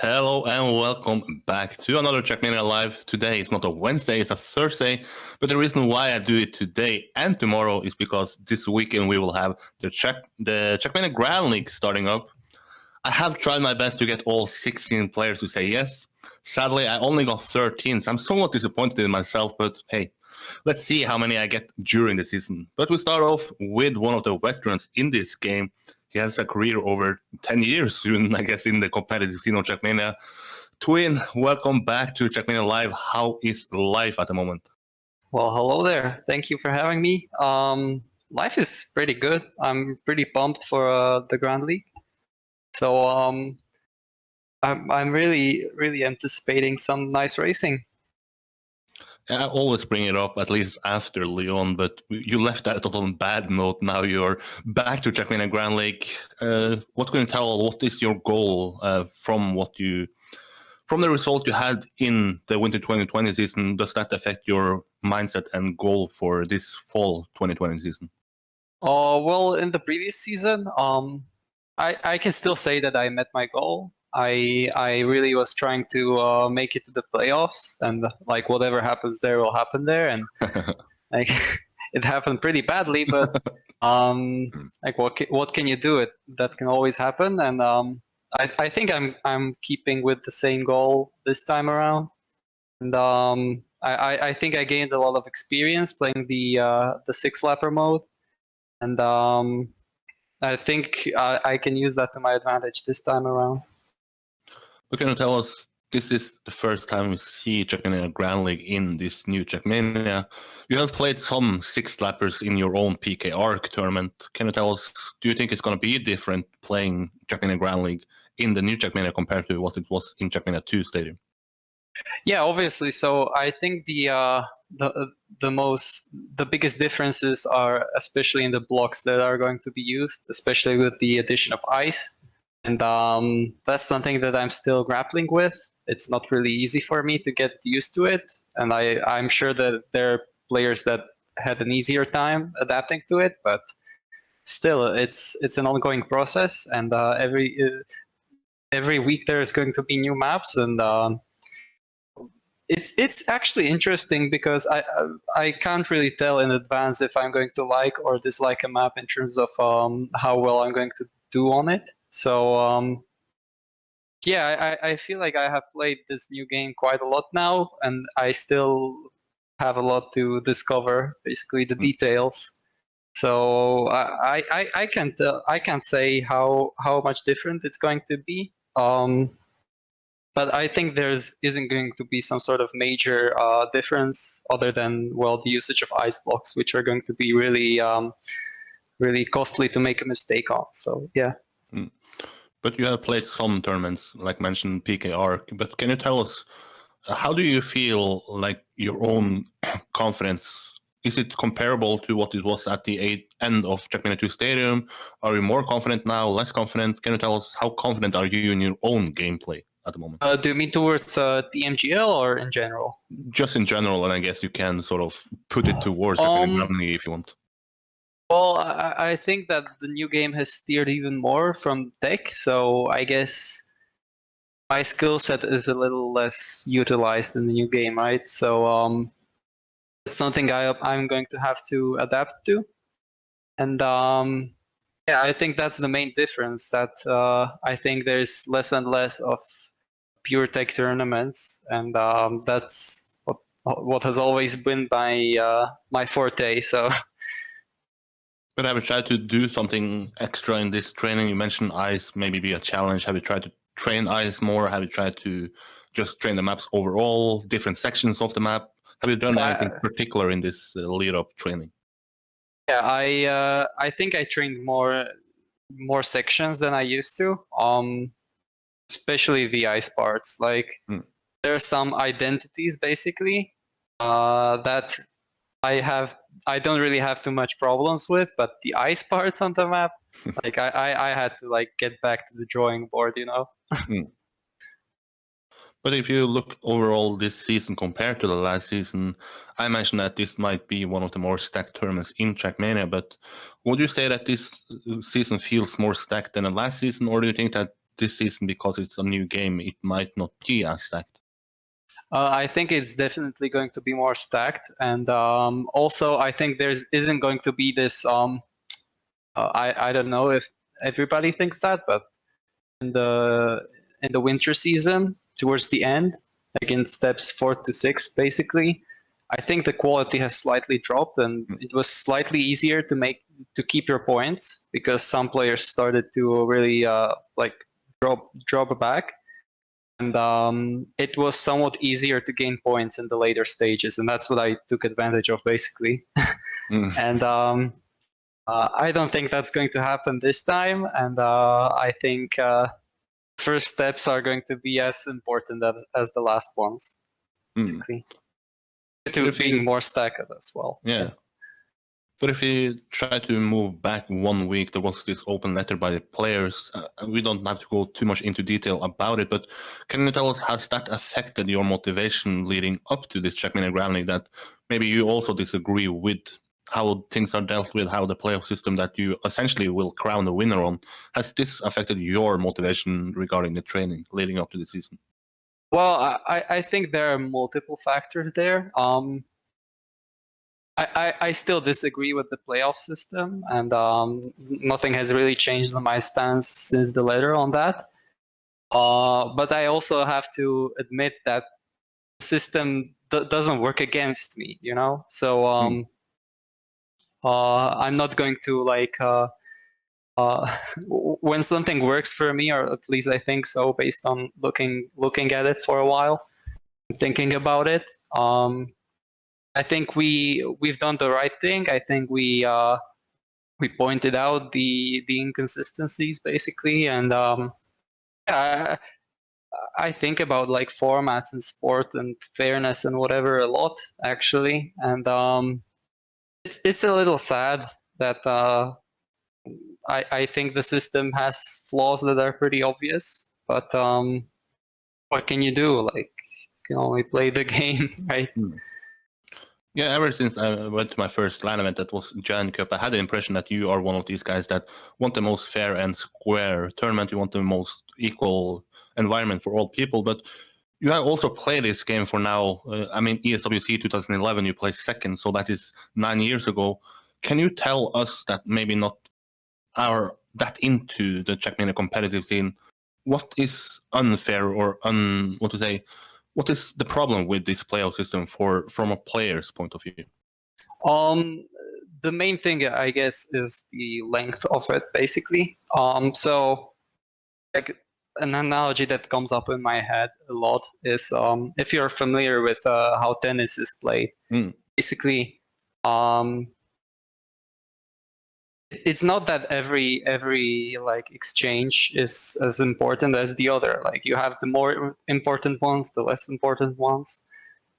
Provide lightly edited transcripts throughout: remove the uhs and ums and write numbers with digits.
Hello and welcome back to another Trackmania Live. Today it's not a Wednesday, it's a Thursday. But the reason why I do it today and tomorrow is because this weekend we will have the Trackmania Grand League starting up. I have tried my best to get all 16 players to say yes. Sadly, I only got 13, so I'm somewhat disappointed in myself, but hey, let's see how many I get during the season. But we start off with one of the veterans in this game. He has a career over 10 years soon, I guess, in the competitive scene of Trackmania. Tween, welcome back to Trackmania Live. How is life at the moment? Well, hello there. Thank you for having me. Life is pretty good. I'm pretty pumped for the Grand League. So I'm really anticipating some nice racing. I always bring it up, at least after Lyon, but you left that on a bad note. Now you're back to Trackmania Grand League. What can you tell? What is your goal from the result you had in the Winter 2020 season? Does that affect your mindset and goal for this fall 2020 season? Well, in the previous season, I can still say that I met my goal. I really was trying to make it to the playoffs, and like whatever happens there will happen there, and like it happened pretty badly, but like what can you do? That can always happen, and I think I'm keeping with the same goal this time around, and I think I gained a lot of experience playing the six lapper mode, and I think I can use that to my advantage this time around. But can you tell us, this is the first time we see Trackmania Grand League in this new Trackmania. You have played some six lappers in your own PK Arc tournament. Can you tell us, do you think it's going to be different playing Trackmania Grand League in the new Trackmania compared to what it was in Trackmania 2 Stadium? Yeah, obviously. So I think the biggest differences are especially in the blocks that are going to be used, especially with the addition of ice. And that's something that I'm still grappling with. It's not really easy for me to get used to it, and I'm sure that there are players that had an easier time adapting to it, but still, it's an ongoing process, and every week there is going to be new maps, and it's actually interesting because I can't really tell in advance if I'm going to like or dislike a map in terms of how well I'm going to do on it. So yeah, I feel like I have played this new game quite a lot now, and I still have a lot to discover, basically the details. So I can't say how much different it's going to be. But I think isn't going to be some sort of major difference other than, well, the usage of ice blocks, which are going to be really costly to make a mistake on. So yeah. But you have played some tournaments, like mentioned PK Arc. But can you tell us, how do you feel like your own confidence? Is it comparable to what it was at the end of Trackmania 2 Stadium? Are you more confident now, less confident? Can you tell us, how confident are you in your own gameplay at the moment? Do you mean towards TMGL or in general? Just in general, and I guess you can sort of put it towards Trackmania if you want. Well, I think that the new game has steered even more from tech, so I guess my skill set is a little less utilized in the new game, right? So it's something I'm going to have to adapt to, and yeah, I think that's the main difference. That I think there's less and less of pure tech tournaments, and that's what has always been my forte. So. But have you tried to do something extra in this training? You mentioned ice maybe be a challenge. Have you tried to train ice more? Have you tried to just train the maps overall, different sections of the map? Have you done anything particular in this lead-up training? Yeah, I think I trained more sections than I used to. Especially the ice parts. Like there are some identities basically that I don't really have too much problems with, but the ice parts on the map, like I had to like get back to the drawing board, you know. But if you look overall this season compared to the last season, I mentioned that this might be one of the more stacked tournaments in Trackmania, but would you say that this season feels more stacked than the last season, or do you think that this season, because it's a new game, it might not be as stacked? I think it's definitely going to be more stacked, and also I think there isn't going to be this. I don't know if everybody thinks that, but in the winter season, towards the end, like in steps 4 to 6, basically, I think the quality has slightly dropped, and it was slightly easier to keep your points because some players started to really like drop back. And it was somewhat easier to gain points in the later stages, and that's what I took advantage of, basically. And I don't think that's going to happen this time, and I think first steps are going to be as important as the last ones, basically. To being more stacked as well. Yeah. But if you try to move back 1 week, there was this open letter by the players. We don't have to go too much into detail about it, but can you tell us, has that affected your motivation leading up to this Trackmania Grand League, that maybe you also disagree with how things are dealt with, how the playoff system that you essentially will crown the winner on? Has this affected your motivation regarding the training leading up to the season? Well, I think there are multiple factors there. I still disagree with the playoff system, and nothing has really changed in my stance since the letter on that. But I also have to admit that the system doesn't work against me, you know? So I'm not going to like, when something works for me, or at least I think so, based on looking at it for a while, thinking about it. I think we've done the right thing. I think we pointed out the inconsistencies, basically, and yeah, I think about like formats and sport and fairness and whatever a lot, actually, and it's a little sad that I think the system has flaws that are pretty obvious, but what can you do? Like, you can only play the game, right? Yeah, ever since I went to my first LAN event, that was Giant Cup, I had the impression that you are one of these guys that want the most fair and square tournament. You want the most equal environment for all people. But you have also played this game for now. I mean, ESWC 2011, you placed second, so that is 9 years ago. Can you tell us that maybe not are that into the Trackmania competitive scene, what is unfair or what is the problem with this playoff system from a player's point of view? The main thing, I guess, is the length of it, basically. So, like, an analogy that comes up in my head a lot is if you're familiar with how tennis is played, basically, it's not that every like exchange is as important as the other. Like, you have the more important ones, the less important ones,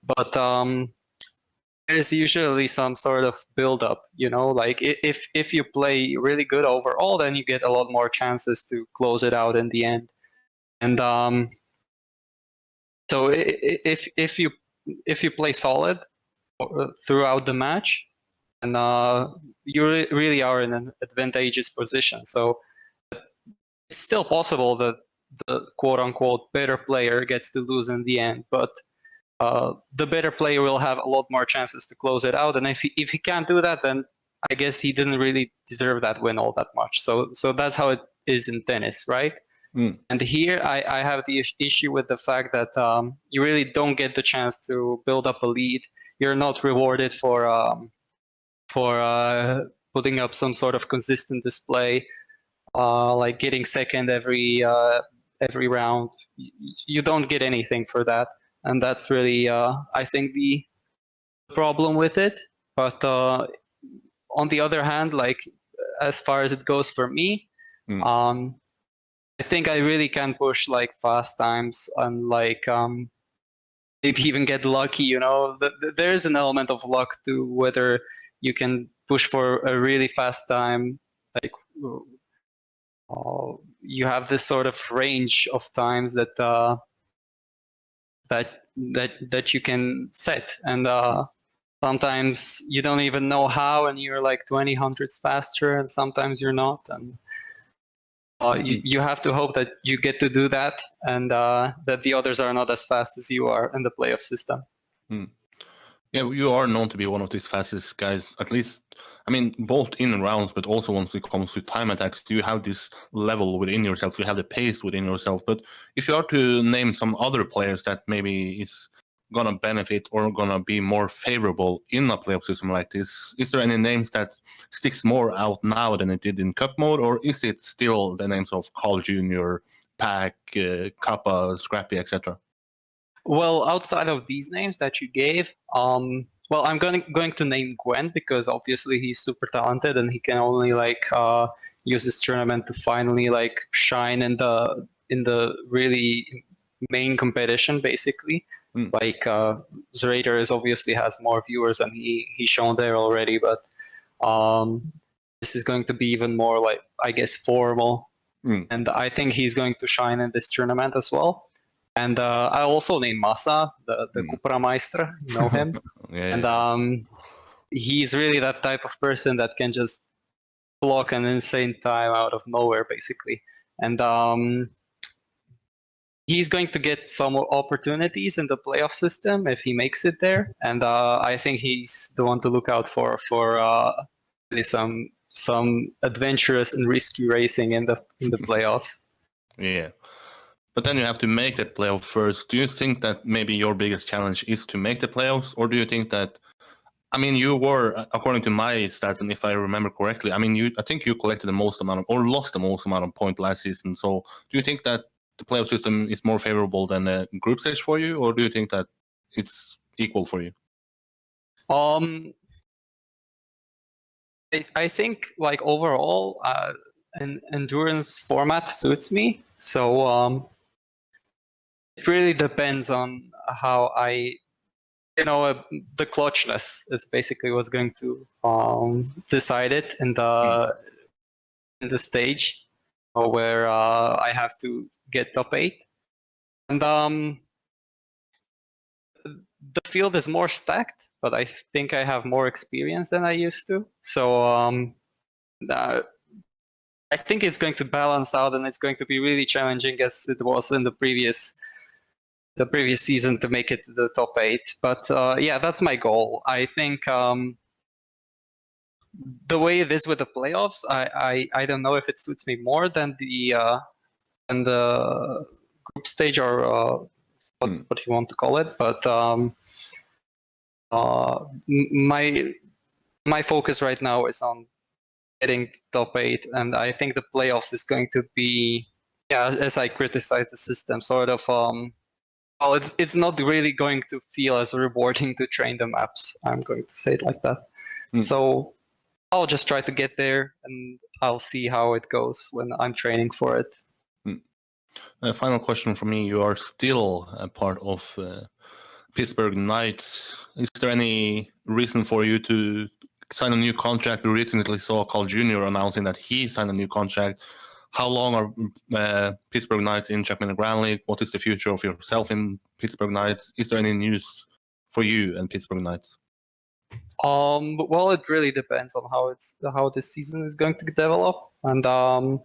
but there's usually some sort of build-up, you know. Like, if you play really good overall, then you get a lot more chances to close it out in the end. And so if you play solid throughout the match, and you really are in an advantageous position. So it's still possible that the quote-unquote better player gets to lose in the end, but the better player will have a lot more chances to close it out. And if he can't do that, then I guess he didn't really deserve that win all that much. So that's how it is in tennis, right? And here I have the issue with the fact that you really don't get the chance to build up a lead. You're not rewarded for putting up some sort of consistent display, like getting second every round. You don't get anything for that, and that's really I think the problem with it. But on the other hand, like, as far as it goes for me, I think I really can push like fast times and like maybe even get lucky, you know. There is an element of luck to whether you can push for a really fast time. Like, you have this sort of range of times that that you can set, and sometimes you don't even know how, and you're like 20 hundredths faster, and sometimes you're not. And You have to hope that you get to do that, and that the others are not as fast as you are in the playoff system. Yeah, you are known to be one of these fastest guys, at least, I mean, both in rounds, but also once it comes to time attacks, you have this level within yourself, you have the pace within yourself. But if you are to name some other players that maybe is going to benefit or going to be more favorable in a playoff system like this, is there any names that sticks more out now than it did in Cup mode, or is it still the names of Carl Jr., Pack, Kappa, Scrappy, etc.? Well, outside of these names that you gave, well, I'm going to name Gwen because obviously he's super talented and he can only use this tournament to finally shine in the really main competition, basically. Like Zerator obviously has more viewers and he's shown there already, but this is going to be even more I guess formal, and I think he's going to shine in this tournament as well. And I also named Masa, the Kupra Meister, you know him. Yeah. And he's really that type of person that can just block an insane time out of nowhere, basically. And he's going to get some opportunities in the playoff system if he makes it there. And I think he's the one to look out for really some adventurous and risky racing in the playoffs. Yeah. But then you have to make that playoff first. Do you think that maybe your biggest challenge is to make the playoffs? Or do you think that, I mean, you were, according to my stats, and if I remember correctly, I mean, I think you collected the most amount of, or lost the most amount of points last season. So do you think that the playoff system is more favorable than a group stage for you? Or do you think that it's equal for you? I think overall, an endurance format suits me. So it really depends on how the clutchness is basically what's going to decide it in the stage where I have to get top 8. And the field is more stacked, but I think I have more experience than I used to. So I think it's going to balance out, and it's going to be really challenging as it was in the previous season to make it to the top 8. But yeah, that's my goal. I think the way it is with the playoffs, I don't know if it suits me more than the group stage or what you want to call it. But my focus right now is on getting top 8, and I think the playoffs is going to be, yeah, as I criticize the system, sort of well, it's not really going to feel as rewarding to train the maps. I'm going to say it like that. So I'll just try to get there, and I'll see how it goes when I'm training for it. Final question from me. You are still a part of Pittsburgh Knights. Is there any reason for you to sign a new contract? We recently saw Carl Jr. announcing that he signed a new contract. How long are Pittsburgh Knights in Trackmania Grand League? What is the future of yourself in Pittsburgh Knights? Is there any news for you and Pittsburgh Knights? Well, it really depends on how this season is going to develop, and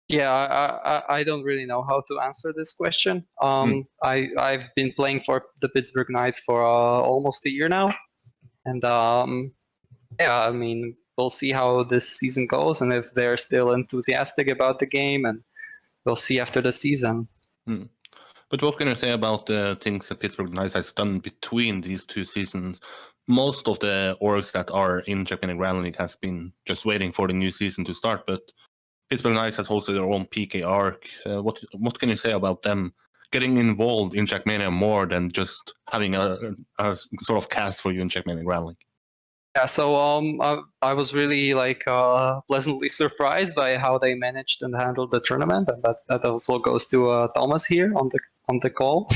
yeah, I don't really know how to answer this question. I've been playing for the Pittsburgh Knights for almost a year now, and yeah, I mean, we'll see how this season goes, and if they're still enthusiastic about the game, and we'll see after the season. But what can you say about the things that Pittsburgh Knights has done between these two seasons? Most of the orgs that are in Trackmania Grand League has been just waiting for the new season to start, but Pittsburgh Knights has hosted their own PK arc. What can you say about them getting involved in Trackmania more than just having a sort of cast for you in Trackmania Grand League? Yeah, so I was really pleasantly surprised by how they managed and handled the tournament, and that also goes to Thomas here on the call.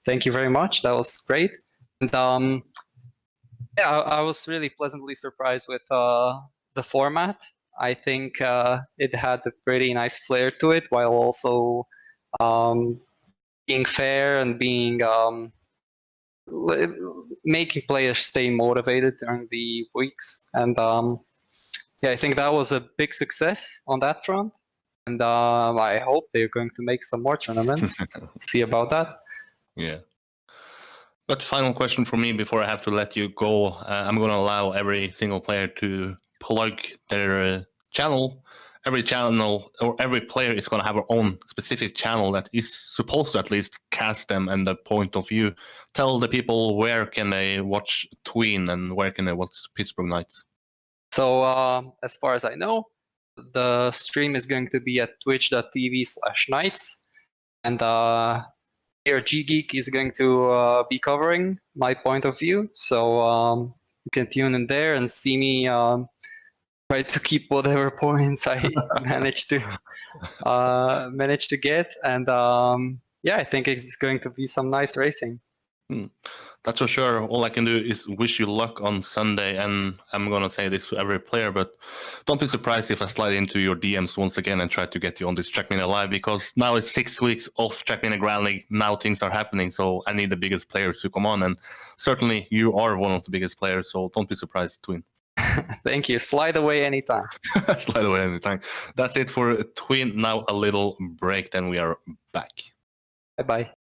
Thank you very much. That was great. And yeah, I was really pleasantly surprised with the format. I think it had a pretty nice flair to it, while also being fair and being making players stay motivated during the weeks. And yeah, I think that was a big success on that front. And I hope they're going to make some more tournaments. See about that. Yeah. But final question for me before I have to let you go. I'm going to allow every single player to plug their channel. Every channel or every player is going to have their own specific channel that is supposed to at least cast them and the point of view. Tell the people where can they watch Tween and where can they watch Pittsburgh Knights. So as far as I know, the stream is going to be at twitch.tv/knights. And here G-Geek is going to be covering my point of view. So you can tune in there and see me try to keep whatever points I manage to get. And yeah, I think it's going to be some nice racing. That's for sure. All I can do is wish you luck on Sunday, and I'm going to say this to every player, but don't be surprised if I slide into your DMs once again and try to get you on this Trackmania Live, because now it's 6 weeks off Trackmania Grand League. Now things are happening, so I need the biggest players to come on, and certainly you are one of the biggest players, so don't be surprised, Tween. Thank you. Slide away anytime. Slide away anytime. That's it for Tween. Now a little break, then we are back. Bye-bye.